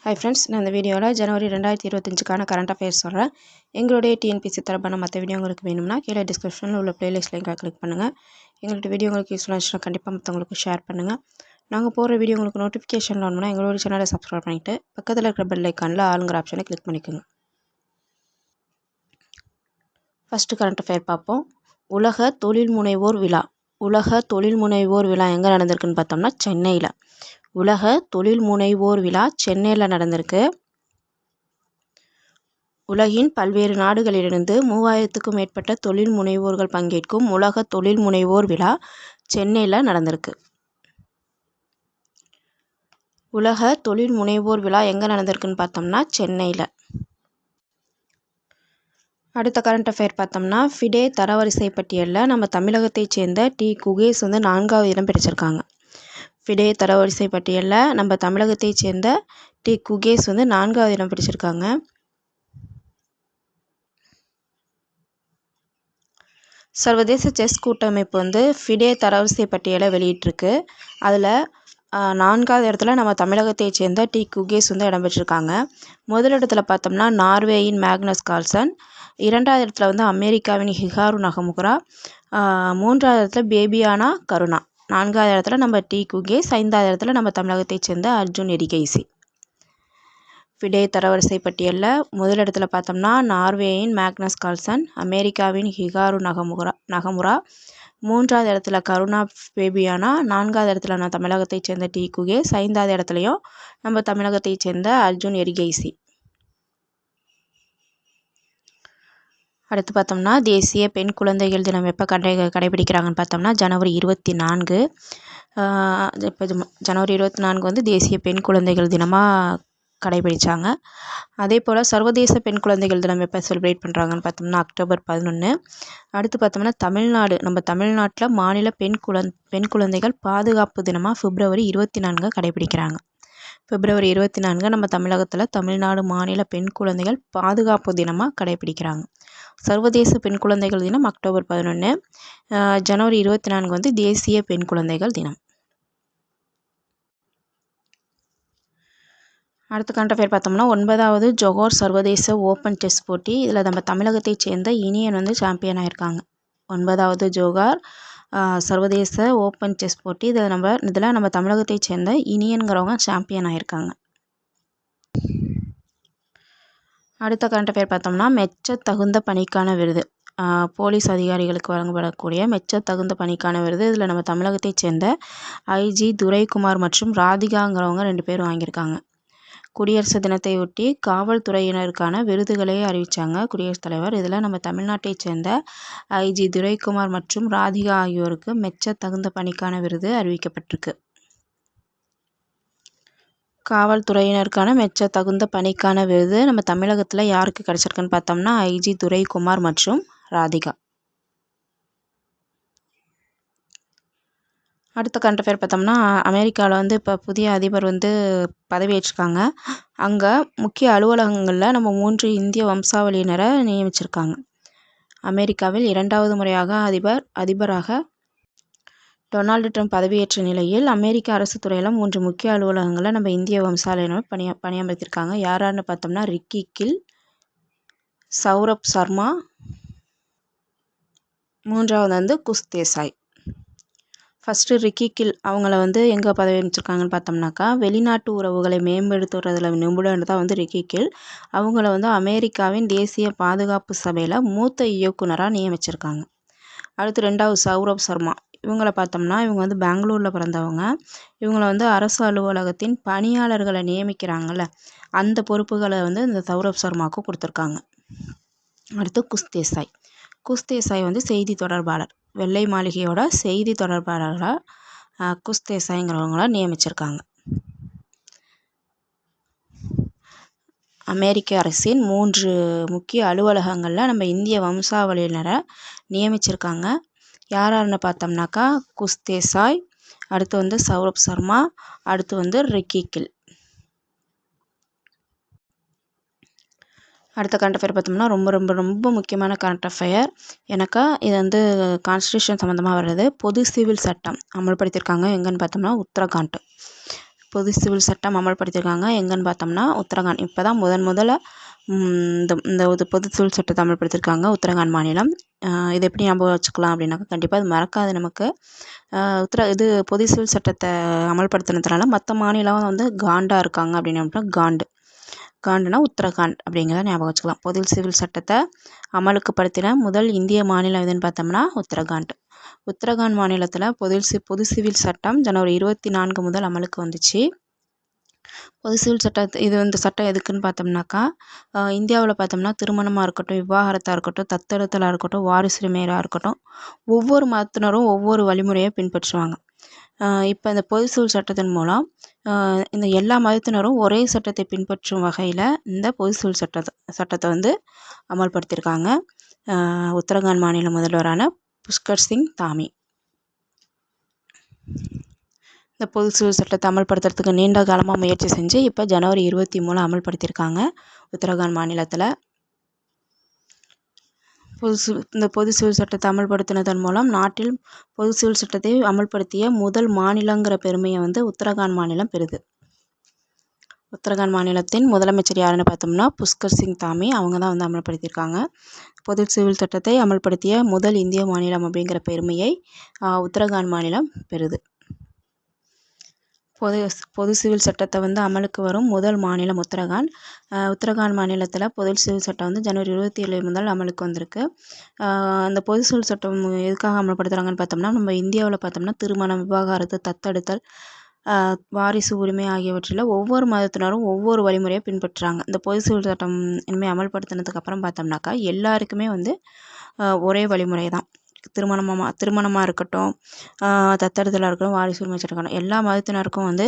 Hi friends, நான் இந்த வீடியோவில் ஜனவரி 2025க்கான கரண்ட் அஃபேர்ஸ் சொல்கிறேன். எங்களுடைய டிஎன்பிசி தரப்பான மற்ற வீடியோ உங்களுக்கு வேணும்னா கீழே டிஸ்கிரிப்ஷனில் உள்ள பிளேலிஸ்ட் லிங்கை கிளிக் பண்ணுங்கள். எங்கள்கிட்ட வீடியோ உங்களுக்கு யூஸ்ஃபுல்லாக இருந்துச்சுன்னா கண்டிப்பாக மற்றவங்களுக்கு ஷேர் பண்ணுங்கள். நாங்கள் போகிற வீடியோ உங்களுக்கு நோட்டிஃபிகேஷன் வரணும்னா எங்களோட சேனலை சப்ஸ்கிரைப் பண்ணிவிட்டு பக்கத்தில் இருக்கிற பெல் ஐக்கானில் ஆளுங்கிற ஆப்ஷனை கிளிக் பண்ணிக்கோங்க. ஃபஸ்ட்டு கரண்ட் அஃபேர் பார்ப்போம். உலக தொழில் முனைவோர் விழா. உலக தொழில் முனைவோர் விழா எங்கே நடந்திருக்குன்னு பார்த்தோம்னா சென்னையில். உலக தொழில் முனைவோர் விழா சென்னையில் நடந்திருக்கு. உலகின் பல்வேறு நாடுகளிலிருந்து 3000க்கும் மேற்பட்ட தொழில் முனைவோர்கள் பங்கேற்கும் உலக தொழில் முனைவோர் விழா சென்னையில் நடந்திருக்கு. உலக தொழில் முனைவோர் விழா எங்கே நடந்திருக்குன்னு பார்த்தோம்னா சென்னையில். அடுத்த கரண்ட் அஃபேர் பார்த்தோம்னா ஃபிடே தரவரிசை பட்டியலில் நம்ம தமிழகத்தைச் சேர்ந்த டி. குகேஷ் 4வது இடம் பிடிச்சிருக்காங்க. ஃபிடே தரவரிசை பட்டியலில் நம்ம தமிழகத்தைச் சேர்ந்த டி. குகேஷ் 4வது இடம் பிடிச்சிருக்காங்க. சர்வதேச செஸ் கூட்டமைப்பு ஃபிடே தரவரிசை பட்டியலை வெளியிட்டிருக்கு. அதில் 4வது இடத்துல நம்ம தமிழகத்தைச் சேர்ந்த டி. குகேஷ் இடம் பெற்றிருக்காங்க. முதலிடத்தில் பார்த்தோம்னா நார்வேயின் மேக்னஸ் கார்ல்சன், 2வது இடத்துல அமெரிக்காவின் ஹிகாரு நகமுகுரா, 3வது இடத்துல பேபியானா கருணா, 4வது இடத்துல நம்ம டி. குகேஷ், 5வது இடத்துல நம்ம தமிழகத்தைச் சேர்ந்த அர்ஜுன் எரிகைசி. ஃபிடே தரவரிசை பட்டியலில் முதலிடத்துல பார்த்தோம்னா நார்வேயின் மேக்னஸ் கார்ல்சன், அமெரிக்காவின் ஹிகாரு நகமுரா, 3வது இடத்துல கருணா பேபியானா, 4வது இடத்துல நான் தமிழகத்தைச் சேர்ந்த டி. குகேஷ், 5வது இடத்துலையும் நம்ம தமிழகத்தைச் சேர்ந்த அர்ஜுன் எரிகைசி. அடுத்து பார்த்தோம்னா தேசிய பெண் குழந்தைகள் தினம் எப்போ கடைபிடிக்கிறாங்கன்னு பார்த்தோம்னா ஜனவரி 24. இப்போ ஜனவரி 24 தேசிய பெண் குழந்தைகள் தினமாக கடைபிடிச்சாங்க. அதே போல் சர்வதேச பெண் குழந்தைகள் தினம் எப்போ செலிப்ரேட் பண்ணுறாங்கன்னு பார்த்தோம்னா அக்டோபர் 11. அடுத்து பார்த்தோம்னா தமிழ்நாடு, நம்ம தமிழ்நாட்டில் மாநில பெண் குழந்தைகள் பாதுகாப்பு தினமாக பிப்ரவரி 24 கடைபிடிக்கிறாங்க. பிப்ரவரி 24 நம்ம தமிழகத்தில் தமிழ்நாடு மாநில பெண் குழந்தைகள் பாதுகாப்பு தினமாக கடைபிடிக்கிறாங்க. சர்வதேச பெண் குழந்தைகள் தினம் அக்டோபர் 11. ஜனவரி 24 தேசிய பெண் குழந்தைகள் தினம். அடுத்த கரண்ட் அஃபேர் பார்த்தோம்னா 9வது ஜொஹோர் சர்வதேச ஓப்பன் செஸ் போட்டி. இதில் நம்ம தமிழகத்தைச் சேர்ந்த இனியன் சாம்பியன் ஆகியிருக்காங்க. 9வது ஜொஹோர் சர்வதேச ஓப்பன் செஸ் போட்டி. இதில் நம்ம தமிழகத்தைச் சேர்ந்த இனியன்கிறவங்க சாம்பியன் ஆகியிருக்காங்க. அடுத்த கரண்ட் அஃபேர் பார்த்தோம்னா மெச்ச தகுந்த பணிக்கான விருது. போலீஸ் அதிகாரிகளுக்கு வழங்கப்படக்கூடிய மெச்ச தகுந்த பணிக்கான விருது. இதில் நம்ம தமிழகத்தைச் சேர்ந்த ஐஜி துரைக்குமார் மற்றும் ராதிகாங்கிறவங்க 2 பேர் வாங்கியிருக்காங்க. குடியரசு தினத்தை ஒட்டி காவல்துறையினருக்கான விருதுகளை அறிவித்தாங்க குடியரசுத் தலைவர். இதில் நம்ம தமிழ்நாட்டைச் சேர்ந்த ஐஜி துரைக்குமார் மற்றும் ராதிகா ஆகியோருக்கு மெச்ச தகுந்த பணிக்கான விருது அறிவிக்கப்பட்டிருக்கு. காவல்துறையினருக்கான மெச்ச தகுந்த பணிக்கான விருது நம்ம தமிழகத்தில் யாருக்கு கிடைச்சிருக்குன்னு பார்த்தோம்னா ஐஜி துரைக்குமார் மற்றும் ராதிகா. அடுத்த கரண்ட் அஃபேர் பார்த்தோம்னா அமெரிக்காவில் இப்போ புதிய அதிபர் பதவியேற்றிருக்காங்க. அங்கே முக்கிய அலுவலகங்களில் நம்ம 3 இந்திய வம்சாவளியினரை நியமிச்சிருக்காங்க. அமெரிக்காவில் 2வது முறையாக அதிபராக டொனால்டு ட்ரம்ப் பதவியேற்ற நிலையில் அமெரிக்க அரசு துறையில் 3 முக்கிய அலுவலகங்களில் நம்ம இந்திய வம்சாவளியினர் பணியமர்த்தியிருக்காங்க. யாராருன்னு பார்த்தோம்னா ரிக்கி கில், சௌரப் சர்மா, 3வது Kush Desai. First Ricky kill அவங்கள எங்கே பதவியேற்றிருக்காங்கன்னு பார்த்தோம்னாக்கா வெளிநாட்டு உறவுகளை மேம்படுத்துறதுல நிபுணர் தான் ரிக்கி கில். அவங்கள அமெரிக்காவின் தேசிய பாதுகாப்பு சபையில் மூத்த இயக்குனராக நியமிச்சிருக்காங்க. அடுத்து 2வது சௌரப் சர்மா. இவங்கள பார்த்தோம்னா இவங்க பெங்களூரில் பிறந்தவங்க. இவங்கள அரசு அலுவலகத்தின் பணியாளர்களை நியமிக்கிறாங்கள்ல அந்த பொறுப்புகளை இந்த சௌரப் சர்மாவுக்கு கொடுத்துருக்காங்க. அடுத்து குஷ் தேசாய். குஷ் தேசாய் செய்தி தொடர்பாளர், வெள்ளை மாளிகையோட செய்தி தொடர்பாளராக குஷ் தேசாய்ங்கிறவங்கள நியமிச்சிருக்காங்க. அமெரிக்க அரசின் 3 முக்கிய அலுவலகங்களில் நம்ம இந்திய வம்சாவளியினரை நியமிச்சிருக்காங்க. யாராருன்னு பார்த்தோம்னாக்கா குஷ் தேசாய், அடுத்து சௌரப் சர்மா, அடுத்து ரிக்கி கில். அடுத்த கரண்ட் அஃபேர் பார்த்தோம்னா ரொம்ப ரொம்ப ரொம்ப முக்கியமான கரண்ட் அஃபேர். எனக்கு இது கான்ஸ்டியூஷன் சம்மந்தமாக வர்றது. பொது சிவில் சட்டம் அமல்படுத்தியிருக்காங்க எங்கன்னு பார்த்தோம்னா உத்தரகாண்ட். பொது சிவில் சட்டம் அமல்படுத்தியிருக்காங்க எங்கன்னு பார்த்தோம்னா உத்தரகாண்ட். இப்போ தான் முதல்ல இந்த பொது சிவில் சட்டத்தை அமல்படுத்தியிருக்காங்க உத்தரகாண்ட் மாநிலம். இது எப்படி ஞாபகம் வச்சுக்கலாம் அப்படின்னாக்கா, கண்டிப்பாக அது மறக்காது நமக்கு. இது பொது சிவில் சட்டத்தை அமல்படுத்தினதுனால மற்ற மாநிலம் வந்து காண்டாக இருக்காங்க அப்படின்னு காண்டுனா உத்தரகாண்ட் அப்படிங்கிறத ஞாபகம் வச்சுக்கலாம். பொது சிவில் சட்டத்தை அமலுக்கு படுத்தின முதல் இந்திய மாநிலம் எதுன்னு பார்த்தோம்னா உத்தரகாண்ட். உத்தரகாண்ட் மாநிலத்தில் பொது சிவில் சட்டம் ஜனவரி 24 முதல் அமலுக்கு வந்துச்சு. பொது சிவில் சட்டத்தை இந்த சட்டம் எதுக்குன்னு பார்த்தோம்னாக்கா, இந்தியாவில் பார்த்தோம்னா திருமணமாக இருக்கட்டும், விவாகரத்தாக இருக்கட்டும், தத்தெடுத்தலாக இருக்கட்டும், வாரிசுரிமையாக இருக்கட்டும், ஒவ்வொரு மதத்தினரும் ஒவ்வொரு வழிமுறையை பின்பற்றுவாங்க. இப்போ இந்த பொது சிவில் சட்டத்தின் மூலம் இந்த எல்லா மதத்தினரும் ஒரே சட்டத்தை பின்பற்றும் வகையில் இந்த பொது சிவில் சட்டத்தை வந்து அமல்படுத்தியிருக்காங்க உத்தரகாண்ட் மாநில முதல்வரான புஷ்கர் சிங் தாமி. இந்த பொது சிவில் சட்டத்தை அமல்படுத்துறதுக்கு நீண்ட காலமாக முயற்சி செஞ்சு இப்போ ஜனவரி 23 அமல்படுத்தியிருக்காங்க உத்தரகாண்ட் மாநிலத்தில். இந்த பொது சிவில் சட்டத்தை அமல்படுத்தினதன் மூலம் நாட்டில் பொது சிவில் சட்டத்தை அமல்படுத்திய முதல் மாநிலங்கிற பெருமையை வந்து உத்தரகாண்ட் மாநிலம் பெறுது. உத்தரகாண்ட் மாநிலத்தின் முதலமைச்சர் யாருன்னு பார்த்தோம்னா புஷ்கர் சிங் தாமி. அவங்க தான் வந்து அமல்படுத்தியிருக்காங்க. பொது சிவில் சட்டத்தை அமல்படுத்திய முதல் இந்திய மாநிலம் அப்படிங்கிற பெருமையை உத்தரகாண்ட் மாநிலம் பெறுது. பொது சிவில் சட்டத்தை வந்து அமலுக்கு வரும் முதல் மாநிலம் உத்தரகாண்ட். உத்தரகாண்ட் மாநிலத்தில் பொது சிவில் சட்டம் வந்து ஜனவரி 27 முதல் அமலுக்கு வந்திருக்கு. அந்த பொது சிவில் சட்டம் எதுக்காக அமல்படுத்துகிறாங்கன்னு பார்த்தோம்னா, நம்ம இந்தியாவில் பார்த்தோம்னா திருமணம், விவாகரத்து, தத்தெடுத்தல், வாரிசு உரிமை ஆகியவற்றில் ஒவ்வொரு மதத்தினரும் ஒவ்வொரு வழிமுறையை பின்பற்றுறாங்க. இந்த பொது சிவில் சட்டம் இனிமேல் அமல்படுத்தினதுக்கு அப்புறம் பார்த்தோம்னாக்கா எல்லாருக்குமே வந்து ஒரே வழிமுறை தான். திருமணமாக இருக்கட்டும், தத்தெடுத்தலாக இருக்கட்டும், வாரிசு உரிமை சட்டம் இருக்கட்டும், எல்லா மதத்தினருக்கும் வந்து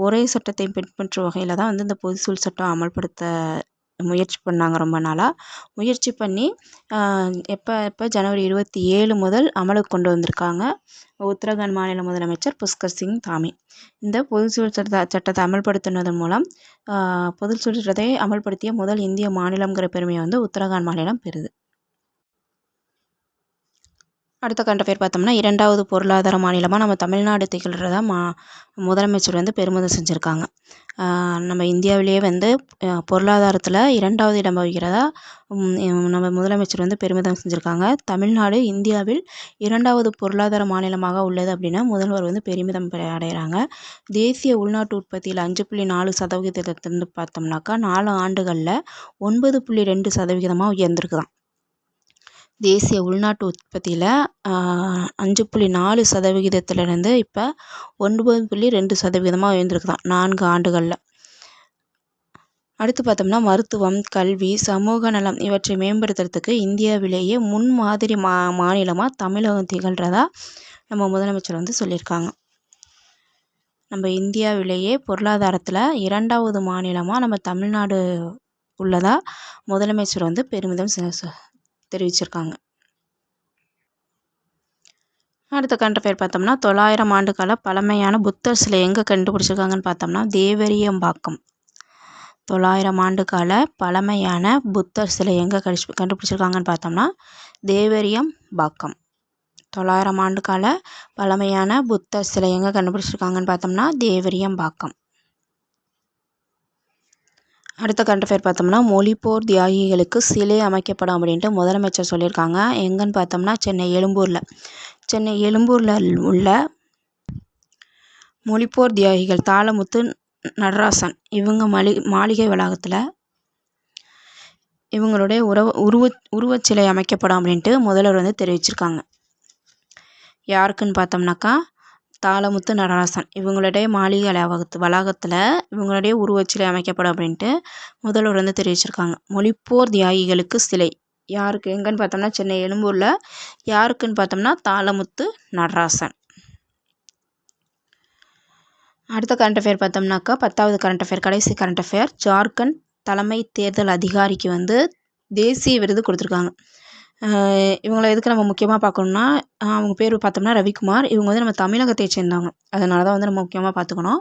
ஒரே சட்டத்தை பின்பற்றும் வகையில் தான் வந்து இந்த பொது சிவில் சட்டம் அமல்படுத்த முயற்சி பண்ணாங்க. ரொம்ப நாளாக முயற்சி பண்ணி எப்போ ஜனவரி 27 முதல் அமலுக்கு கொண்டு வந்திருக்காங்க உத்தரகாண்ட் மாநில முதலமைச்சர் புஷ்கர் சிங் தாமி. இந்த பொது சிவில் சட்டத்தை அமல்படுத்தினதன் மூலம் பொது சிவில் சட்டத்தை அமல்படுத்திய முதல் இந்திய மாநிலங்கிற பெருமையை வந்து உத்தரகாண்ட் மாநிலம் பெறுது. அடுத்த கண்ட பேர் பார்த்தோம்னா, 2வது பொருளாதார மாநிலமாக நம்ம தமிழ்நாடு திகழ்கிறதா முதலமைச்சர் வந்து பெருமிதம் செஞ்சுருக்காங்க. நம்ம இந்தியாவிலேயே வந்து பொருளாதாரத்தில் 2வது இடம் வகிக்கிறதா நம்ம முதலமைச்சர் வந்து பெருமிதம் செஞ்சுருக்காங்க. தமிழ்நாடு இந்தியாவில் 2வது பொருளாதார மாநிலமாக உள்ளது அப்படின்னு முதல்வர் வந்து பெருமிதம் அடைகிறாங்க. தேசிய உள்நாட்டு உற்பத்தியில் 5.4% பார்த்தோம்னாக்கா 4 ஆண்டுகளில் 9.2% உயர்ந்திருக்குதான். தேசிய உள்நாட்டு உற்பத்தியில் 5.4% இப்போ 9.2% உயர்ந்திருக்குதான் 4 ஆண்டுகளில். அடுத்து பார்த்தோம்னா, மருத்துவம், கல்வி, சமூக நலம் இவற்றை மேம்படுத்துறதுக்கு இந்தியாவிலேயே முன்மாதிரி மாநிலமாக தமிழகம் திகழ்கிறதா நம்ம முதலமைச்சர் வந்து சொல்லியிருக்காங்க. நம்ம இந்தியாவிலேயே பொருளாதாரத்தில் 2வது மாநிலமாக நம்ம தமிழ்நாடு உள்ளதா முதலமைச்சர் வந்து பெருமிதம் தெரிவிச்சிருக்காங்க. அடுத்த கண்ட பேர் பார்த்தோம்னா, 900 ஆண்டு கால பழமையான புத்தர் சிலை எங்கே கண்டுபிடிச்சிருக்காங்கன்னு பார்த்தோம்னா தேவரியம்பாக்கம். 900 ஆண்டு கால பழமையான புத்தர் சிலை எங்கே கண்டுபிடிச்சிருக்காங்கன்னு பார்த்தோம்னா தேவரியம்பாக்கம். 900 ஆண்டு கால பழமையான புத்தர் சிலை எங்கே கண்டுபிடிச்சிருக்காங்கன்னு பார்த்தோம்னா தேவரியம்பாக்கம். அடுத்த கண்ட பேர் பார்த்தோம்னா, மொழிப்போர் தியாகிகளுக்கு சிலை அமைக்கப்படும் அப்படின்ட்டு முதலமைச்சர் சொல்லியிருக்காங்க. எங்கன்னு பார்த்தோம்னா சென்னை எழும்பூரில் உள்ள மொழிப்போர் தியாகிகள் தாளமுத்து நடராசன் இவங்க மாளிகை வளாகத்தில் இவங்களுடைய உருவச்சிலை அமைக்கப்படும் அப்படின்ட்டு முதல்வர் வந்து தெரிவிச்சிருக்காங்க. யாருக்குன்னு பார்த்தோம்னாக்கா தாளமுத்து நடராசன் இவங்களுடைய மாளிகை வளாகத்தில் இவங்களுடைய உருவச்சிலை அமைக்கப்படும் அப்படின்ட்டு முதல்வர் வந்து தெரிவிச்சிருக்காங்க. மொழிப்போர் தியாகிகளுக்கு சிலை யாருக்கு எங்கன்னு பார்த்தோம்னா சென்னை எழும்பூரில். யாருக்குன்னு பார்த்தோம்னா தாளமுத்து நடராசன். அடுத்த கரண்ட் அஃபேர் பார்த்தோம்னாக்கா 10வது கரண்ட் அஃபேர், கடைசி கரண்ட் அஃபேர். ஜார்க்கண்ட் தலைமை தேர்தல் அதிகாரிக்கு வந்து தேசிய விருது கொடுத்துருக்காங்க. இவங்களை எதுக்கு நம்ம முக்கியமாக பார்க்கணுன்னா, அவங்க பேர் பார்த்தோம்னா ரவிக்குமார். இவங்க வந்து நம்ம தமிழகத்தை சேர்ந்தவங்க, அதனால தான் வந்து நம்ம முக்கியமாக பார்த்துக்கணும்.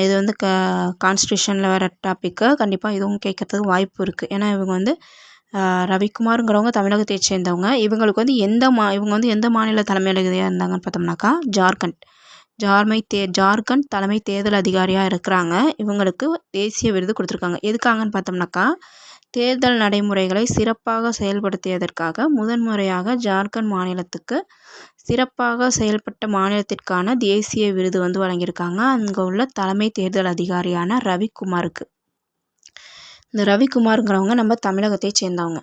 இது வந்து கான்ஸ்டியூஷனில் வர டாப்பிக்கு கண்டிப்பாக இதுவும் கேட்கறதுக்கு வாய்ப்பு இருக்குது. ஏன்னா இவங்க வந்து ரவிக்குமாருங்கிறவங்க தமிழகத்தை சேர்ந்தவங்க. இவங்களுக்கு வந்து இவங்க வந்து எந்த மாநில தலைமையில இருந்தாங்கன்னு பார்த்தோம்னாக்கா ஜார்க்கண்ட். ஜார்க்கண்ட் தலைமை தேர்தல் அதிகாரியாக இருக்கிறாங்க. இவங்களுக்கு தேசிய விருது கொடுத்துருக்காங்க. எதுக்காகன்னு பார்த்தோம்னாக்கா, தேர்தல் நடைமுறைகளை சிறப்பாக செயல்படுத்தியதற்காக முதன்முறையாக ஜார்க்கண்ட் மாநிலத்துக்கு சிறப்பாக செயல்பட்ட மாநிலத்திற்கான தேசிய விருது வந்து வழங்கியிருக்காங்க அங்கே உள்ள தலைமை தேர்தல் அதிகாரியான ரவிக்குமாருக்கு. இந்த ரவிக்குமாருங்கிறவங்க நம்ம தமிழகத்தை சேர்ந்தவங்க.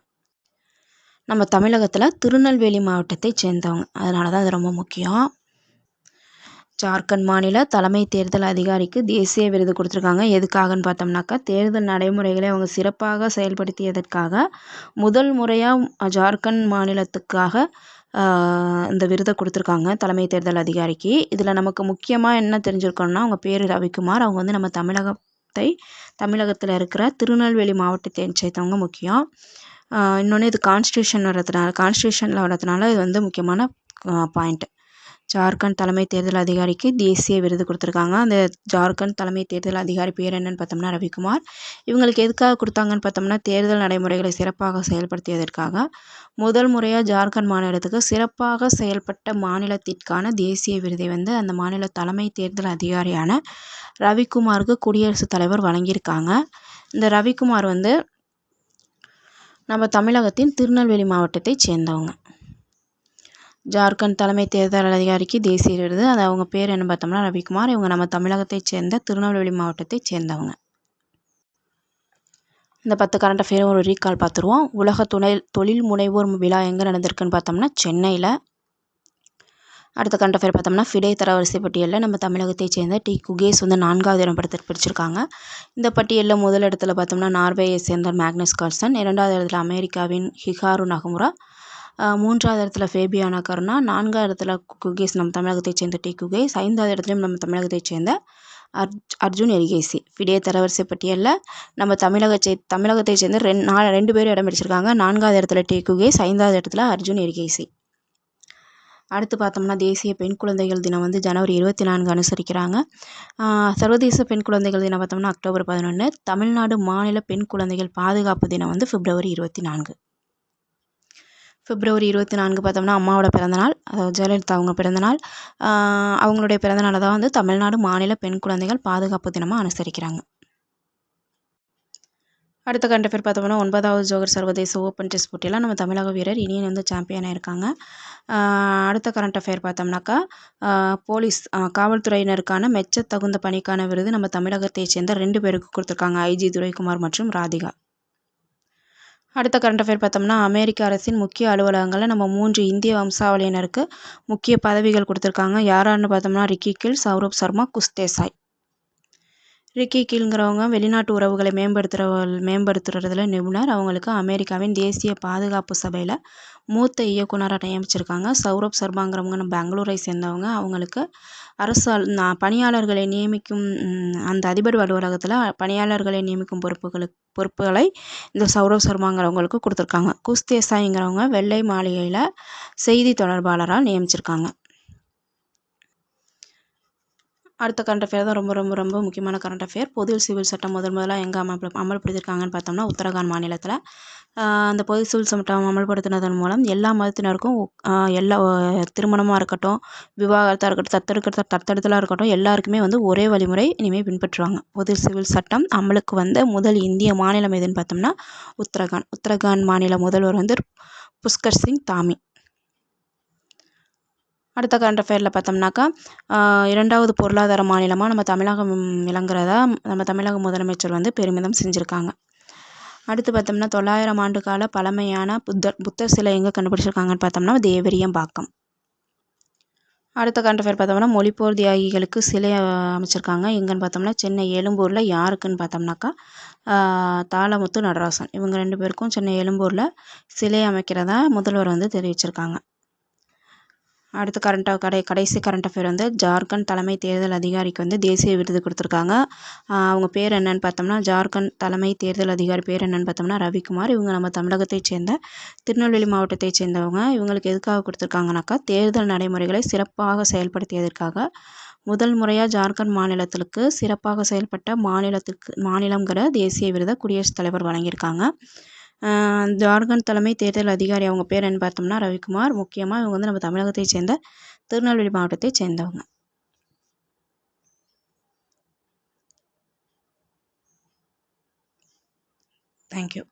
நம்ம தமிழகத்தில் திருநெல்வேலி மாவட்டத்தை சேர்ந்தவங்க. அதனால தான் அது ரொம்ப முக்கியம். ஜார்க்கண்ட் மாநில தலைமை தேர்தல் அதிகாரிக்கு தேசிய விருது கொடுத்துருக்காங்க. எதுக்காகன்னு பார்த்தோம்னாக்கா, தேர்தல் நடைமுறைகளை அவங்க சிறப்பாக செயல்படுத்தியதற்காக முதல் முறையாக ஜார்க்கண்ட் மாநிலத்துக்காக இந்த விருதை கொடுத்துருக்காங்க தலைமை தேர்தல் அதிகாரிக்கு. இதில் நமக்கு முக்கியமாக என்ன தெரிஞ்சிருக்கணும்னா, அவங்க பேர் ரவிக்குமார். அவங்க வந்து நம்ம தமிழகத்தில் இருக்கிற திருநெல்வேலி மாவட்டத்தை சேர்ந்தவங்க முக்கியம். இன்னொன்று இது கான்ஸ்டியூஷனில் வர்றதுனால இது வந்து முக்கியமான பாயிண்ட்டு. ஜார்க்கண்ட் தலைமை தேர்தல் அதிகாரிக்கு தேசிய விருது கொடுத்துருக்காங்க. அந்த ஜார்க்கண்ட் தலைமை தேர்தல் அதிகாரி பேர் என்னன்னு பார்த்தோம்னா ரவிக்குமார். இவங்களுக்கு எதுக்காக கொடுத்தாங்கன்னு பார்த்தோம்னா, தேர்தல் நடைமுறைகளை சிறப்பாக செயல்படுத்தியதற்காக முதல் முறையாக ஜார்க்கண்ட் மாநிலத்துக்கு சிறப்பாக செயல்பட்ட மாநிலத்திற்கான தேசிய விருதை வந்து அந்த மாநில தலைமை தேர்தல் அதிகாரியான ரவிக்குமாருக்கு குடியரசுத் தலைவர் வழங்கியிருக்காங்க. இந்த ரவிக்குமார் வந்து நம்ம தமிழகத்தின் திருநெல்வேலி மாவட்டத்தை சேர்ந்தவங்க. ஜார்க்கண்ட் தலைமை தேர்தல் அதிகாரிக்கு தேசிய விருது. அது அவங்க பேர் என்ன பார்த்தோம்னா ரவிக்குமார். இவங்க நம்ம தமிழகத்தை சேர்ந்த திருநெல்வேலி மாவட்டத்தை சேர்ந்தவங்க. இந்த 10 கரண்ட் அஃபேர் ஒரு ரீகால் பார்த்துருவோம். உலக தொழில் முனைவோர் விழா எங்கே நடந்திருக்குன்னு பார்த்தோம்னா சென்னையில். அடுத்த கரண்ட் அஃபேர் பார்த்தோம்னா, ஃபிடே தரவரிசை பட்டியலில் நம்ம தமிழகத்தை சேர்ந்த டி குகேஸ் வந்து 4வது இடம் பிடிச்சிருக்காங்க. இந்த பட்டியலில் முதல் இடத்துல பார்த்தோம்னா நார்வேயை சேர்ந்த மேக்னஸ் கார்ல்சன், 2வது இடத்துல அமெரிக்காவின் ஹிகாரு நகமுரா, 3வது இடத்துல ஃபேபியானா கருணா, 4வது இடத்துல குகேஸ் நம்ம தமிழகத்தை சேர்ந்த டி குகேஸ், 5வது இடத்துலையும் நம்ம தமிழகத்தை சேர்ந்த அர்ஜுன் எரிகேசி. ஃபிடே தரவரிசை பட்டியலில் நம்ம தமிழகத்தை சேர்ந்த 2 பேர் இடம் பிடிச்சிருக்காங்க. 4வது இடத்துல டி குகேஸ், 5வது இடத்துல அர்ஜுன் எரிகேசி. அடுத்து பார்த்தோம்னா, தேசிய பெண் குழந்தைகள் தினம் வந்து ஜனவரி 24 அனுசரிக்கிறாங்க. சர்வதேச பெண் குழந்தைகள் தினம் பார்த்தோம்னா அக்டோபர் 11. தமிழ்நாடு மாநில பெண் குழந்தைகள் பாதுகாப்பு தினம் வந்து பிப்ரவரி 24. பிப்ரவரி 24 பார்த்தோம்னா அம்மாவோட பிறந்தநாள், அதாவது ஜெயலலிதா அவங்க பிறந்தநாள். அவங்களுடைய பிறந்தநாளை தான் வந்து தமிழ்நாடு மாநில பெண் குழந்தைகள் பாதுகாப்பு தினமாக அனுசரிக்கிறாங்க. அடுத்த கரண்ட் அஃபேர் பார்த்தோம்னா, 9வது ஜோகர் சர்வதேச ஓப்பன் டெஸ்ட் போட்டியில் நம்ம தமிழக வீரர் இனியன் வந்து சாம்பியனாக இருக்காங்க. அடுத்த கரண்ட் அஃபேர் பார்த்தோம்னாக்கா, காவல்துறையினருக்கான மெச்சத்தகுந்த பணிக்கான விருது நம்ம தமிழகத்தை சேர்ந்த 2 பேருக்கு கொடுத்துருக்காங்க. ஐஜி துரைக்குமார் மற்றும் ராதிகா. அடுத்த கரண்ட் அஃபேர் பார்த்தோம்னா, அமெரிக்க அரசின் முக்கிய அலுவலகங்களில் நம்ம 3 இந்திய வம்சாவளியினருக்கு முக்கிய பதவிகள் கொடுத்துருக்காங்க. யாரான்னு பார்த்தோம்னா, ரிக்கி கில், சௌரப் சர்மா, குஷ் தேசாய். ரிக்கி கில்ங்கிறவங்க வெளிநாட்டு உறவுகளை மேம்படுத்துறதுல நிபுணர். அவங்களுக்கு அமெரிக்காவின் தேசிய பாதுகாப்பு சபையில் மூத்த இயக்குனராக நியமிச்சிருக்காங்க. சௌரப் சர்மாங்கிறவங்க நம்ம பெங்களூரை சேர்ந்தவங்க. அவங்களுக்கு பணியாளர்களை நியமிக்கும் அந்த அதிபர் அலுவலகத்தில் பணியாளர்களை நியமிக்கும் பொறுப்புகளை இந்த சௌரப் சர்மாங்கிறவங்களுக்கு கொடுத்துருக்காங்க. குஷ் தேசாய்ங்கிறவங்க வெள்ளை மாளிகையில் செய்தி தொடர்பாளராக நியமிச்சிருக்காங்க. அடுத்த கரண்ட் அஃபேர் தான் ரொம்ப ரொம்ப ரொம்ப முக்கியமான கரண்ட் அஃபேர். பொது சிவில் சட்டம் முதலாக எங்கே அமல்படுத்தியிருக்காங்கன்னு பார்த்தோம்னா உத்தரகாண்ட் மாநிலத்தில். அந்த பொது சிவில் சட்டம் அமல்படுத்தினதன் மூலம் எல்லா மதத்தினருக்கும் எல்லா திருமணமாக இருக்கட்டும், விவாகரத்தாக இருக்கட்டும், தத்தெடுத்தலாக இருக்கட்டும், எல்லாருக்குமே வந்து ஒரே வழிமுறை இனிமேல் பின்பற்றுவாங்க. பொது சிவில் சட்டம் அமலுக்கு வந்த முதல் இந்திய மாநிலம் எதுன்னு பார்த்தோம்னா உத்தரகாண்ட் மாநில முதல்வர் வந்து புஷ்கர் சிங் தாமி. அடுத்த கரண்ட் அஃபேரில் பார்த்தோம்னாக்கா, 2வது பொருளாதார மாநிலமாக நம்ம தமிழகம் விளங்குறதா நம்ம தமிழக முதலமைச்சர் வந்து பெருமிதம் செஞ்சுருக்காங்க. அடுத்து பார்த்தோம்னா, 900 ஆண்டு கால பழமையான புத்தர் சிலை எங்கே கண்டுபிடிச்சிருக்காங்கன்னு பார்த்தோம்னா தேவரியம்பாக்கம். அடுத்த கரண்ட் அஃபேர் பார்த்தோம்னா, மொழிப்போர் தியாகிகளுக்கு சிலை அமைச்சிருக்காங்க. எங்கன்னு பார்த்தோம்னா சென்னை எழும்பூரில். யாருக்குன்னு பார்த்தோம்னாக்கா தாளமுத்து நடராசன். இவங்க 2 பேருக்கும் சென்னை எழும்பூரில் சிலை அமைக்கிறதா முதல்வர் வந்து தெரிவிச்சிருக்காங்க. அடுத்த கடைசி கரண்ட் அஃபேர் வந்து ஜார்க்கண்ட் தலைமை தேர்தல் அதிகாரிக்கு வந்து தேசிய விருது கொடுத்துருக்காங்க. அவங்க பேர் என்னன்னு பார்த்தோம்னா ஜார்க்கண்ட் தலைமை தேர்தல் அதிகாரி பேர் என்னன்னு பார்த்தோம்னா ரவிக்குமார். இவங்க நம்ம தமிழகத்தை சேர்ந்த திருநெல்வேலி மாவட்டத்தை சேர்ந்தவங்க. இவங்களுக்கு எதுக்காக கொடுத்துருக்காங்கனாக்கா, தேர்தல் நடைமுறைகளை சிறப்பாக செயல்படுத்தியதற்காக முதல் முறையாக ஜார்க்கண்ட் மாநிலத்திற்கு சிறப்பாக செயல்பட்ட மாநிலங்கிற தேசிய விருதை குடியரசுத் தலைவர் வழங்கியிருக்காங்க. ஜார்க்கண்ட் தலைமை தேர்தல் அதிகாரி அவங்க பேர் என்ன பார்த்தோம்னா ரவிக்குமார். முக்கியமாக இவங்க வந்து நம்ம தமிழகத்தை சேர்ந்த திருநெல்வேலி மாவட்டத்தை சேர்ந்தவங்க. தேங்க்யூ.